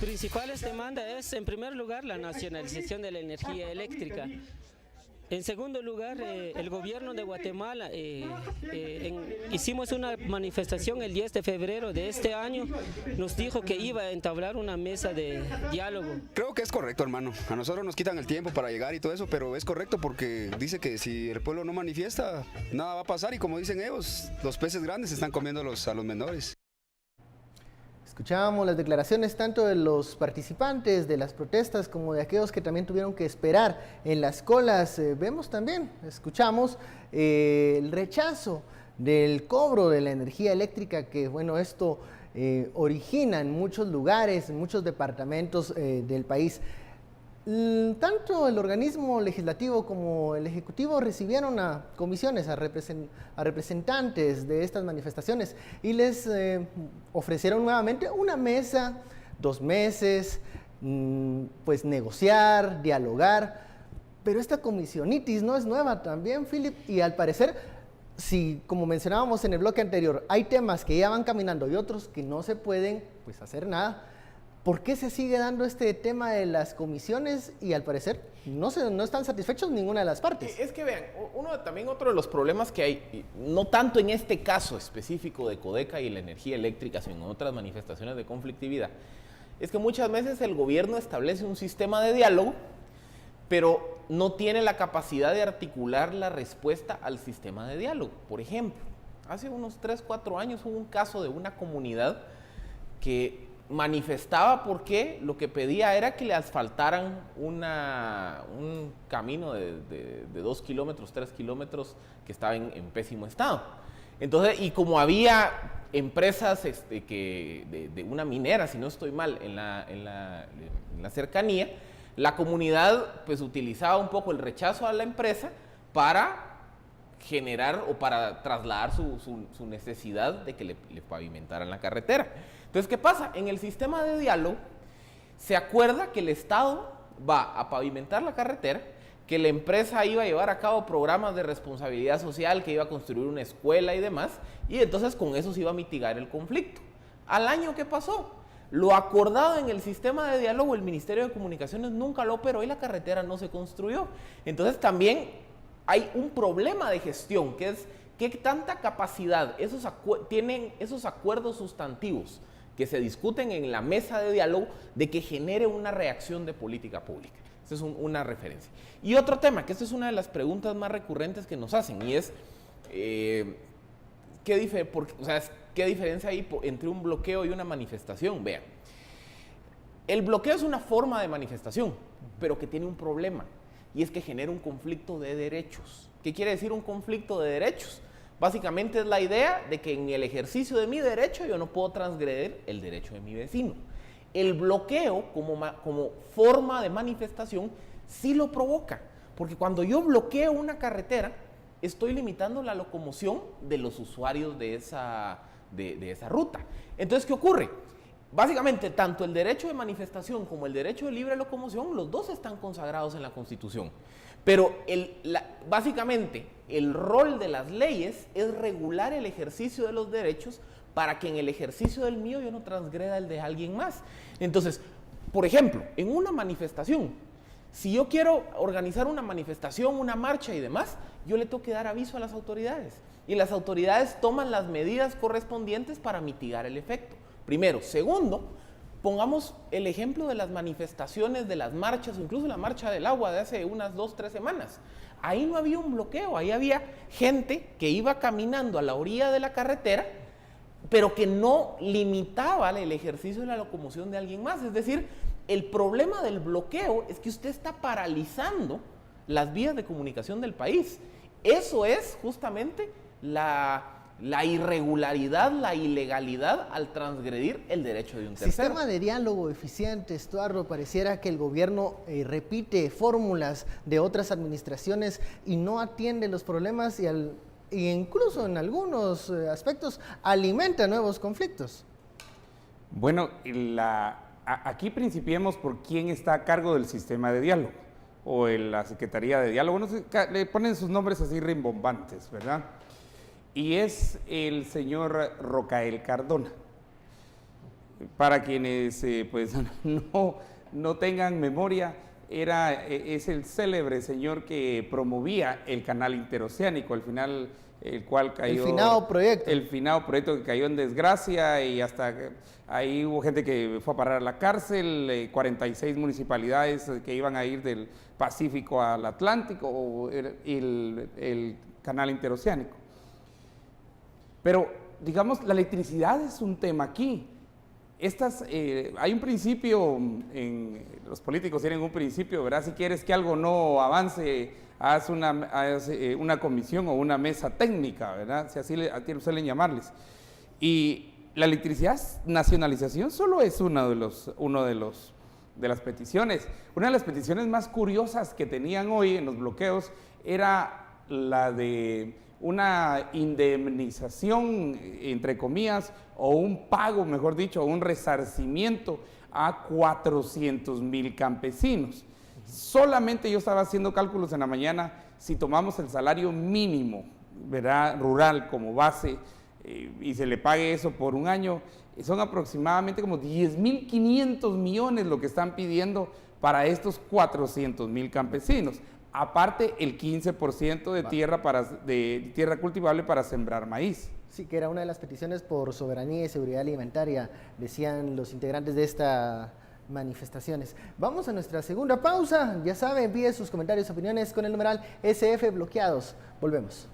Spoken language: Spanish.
principales demandas es, en primer lugar, la nacionalización de la energía eléctrica. En segundo lugar, el gobierno de Guatemala, hicimos una manifestación el 10 de febrero de este año, nos dijo que iba a entablar una mesa de diálogo. Creo que es correcto, hermano. A nosotros nos quitan el tiempo para llegar y todo eso, pero es correcto porque dice que si el pueblo no manifiesta, nada va a pasar y como dicen ellos, los peces grandes están comiendo a los menores. Escuchábamos las declaraciones tanto de los participantes de las protestas como de aquellos que también tuvieron que esperar en las colas. Vemos también, escuchamos el rechazo del cobro de la energía eléctrica que, bueno, esto origina en muchos lugares, en muchos departamentos del país. Tanto el organismo legislativo como el ejecutivo recibieron a comisiones, a representantes de estas manifestaciones y les ofrecieron nuevamente una mesa, 2 meses, pues negociar, dialogar, pero esta comisionitis no es nueva también, Philip, y al parecer, si como mencionábamos en el bloque anterior, hay temas que ya van caminando y otros que no se pueden pues hacer nada. ¿Por qué se sigue dando este tema de las comisiones y al parecer no están satisfechos ninguna de las partes? Es que vean, otro de los problemas que hay, no tanto en este caso específico de Codeca y la energía eléctrica, sino en otras manifestaciones de conflictividad, es que muchas veces el gobierno establece un sistema de diálogo, pero no tiene la capacidad de articular la respuesta al sistema de diálogo. Por ejemplo, hace unos 3, 4 años hubo un caso de una comunidad que manifestaba porque lo que pedía era que le asfaltaran un camino de 2 kilómetros, 3 kilómetros que estaba en pésimo estado. Entonces, y como había empresas de una minera, si no estoy mal, en la cercanía, la comunidad pues utilizaba un poco el rechazo a la empresa para generar o para trasladar su necesidad de que le pavimentaran la carretera. Entonces, ¿qué pasa? En el sistema de diálogo se acuerda que el Estado va a pavimentar la carretera, que la empresa iba a llevar a cabo programas de responsabilidad social, que iba a construir una escuela y demás, y entonces con eso se iba a mitigar el conflicto. Al año, ¿qué pasó? Lo acordado en el sistema de diálogo, el Ministerio de Comunicaciones nunca lo operó y la carretera no se construyó. Entonces también hay un problema de gestión, que es qué tanta capacidad tienen esos acuerdos sustantivos que se discuten en la mesa de diálogo de que genere una reacción de política pública. Esa es una referencia. Y otro tema, que esta es una de las preguntas más recurrentes que nos hacen, y es ¿qué diferencia hay entre un bloqueo y una manifestación? Vean, el bloqueo es una forma de manifestación, pero que tiene un problema, y es que genera un conflicto de derechos. ¿Qué quiere decir un conflicto de derechos? Básicamente es la idea de que en el ejercicio de mi derecho yo no puedo transgredir el derecho de mi vecino. El bloqueo como forma de manifestación sí lo provoca, porque cuando yo bloqueo una carretera, estoy limitando la locomoción de los usuarios de esa ruta. Entonces, ¿qué ocurre? Básicamente, tanto el derecho de manifestación como el derecho de libre locomoción, los dos están consagrados en la Constitución. Pero básicamente el rol de las leyes es regular el ejercicio de los derechos para que en el ejercicio del mío yo no transgreda el de alguien más. Entonces, por ejemplo, en una manifestación, si yo quiero organizar una manifestación, una marcha y demás, yo le tengo que dar aviso a las autoridades. Y las autoridades toman las medidas correspondientes para mitigar el efecto. Primero. Segundo, pongamos el ejemplo de las manifestaciones, de las marchas, o incluso la marcha del agua de hace unas 2, 3 semanas. Ahí no había un bloqueo, ahí había gente que iba caminando a la orilla de la carretera, pero que no limitaba el ejercicio de la locomoción de alguien más. Es decir, el problema del bloqueo es que usted está paralizando las vías de comunicación del país. Eso es justamente la irregularidad, la ilegalidad al transgredir el derecho de un tercero. Sistema de diálogo eficiente, Estuardo. Pareciera que el gobierno repite fórmulas de otras administraciones y no atiende los problemas y incluso en algunos aspectos alimenta nuevos conflictos. Bueno, aquí principiemos por quién está a cargo del sistema de diálogo o en la Secretaría de Diálogo. No sé, le ponen sus nombres así rimbombantes, ¿verdad? Y es el señor Rocael Cardona. Para quienes pues no tengan memoria, es el célebre señor que promovía el canal interoceánico, al final el cual cayó... El finado proyecto. El finado proyecto que cayó en desgracia y hasta ahí hubo gente que fue a parar a la cárcel, 46 municipalidades que iban a ir del Pacífico al Atlántico, o el canal interoceánico. Pero, digamos, la electricidad es un tema aquí. Hay un principio, los políticos tienen un principio, ¿verdad? Si quieres que algo no avance, haz una comisión o una mesa técnica, ¿verdad? Si así suelen llamarles. Y la electricidad, nacionalización, solo es una de las peticiones. Una de las peticiones más curiosas que tenían hoy en los bloqueos era la de una indemnización, entre comillas, o un pago, mejor dicho, un resarcimiento a 400,000 campesinos. Solamente yo estaba haciendo cálculos en la mañana, si tomamos el salario mínimo, ¿verdad?, rural como base, y se le pague eso por un año, son aproximadamente como 10.500 millones lo que están pidiendo para estos 400,000 campesinos. Aparte el 15% de tierra cultivable para sembrar maíz. Sí, que era una de las peticiones por soberanía y seguridad alimentaria, decían los integrantes de estas manifestaciones. Vamos a nuestra segunda pausa. Ya sabe, envíe sus comentarios, opiniones con el numeral SF Bloqueados. Volvemos.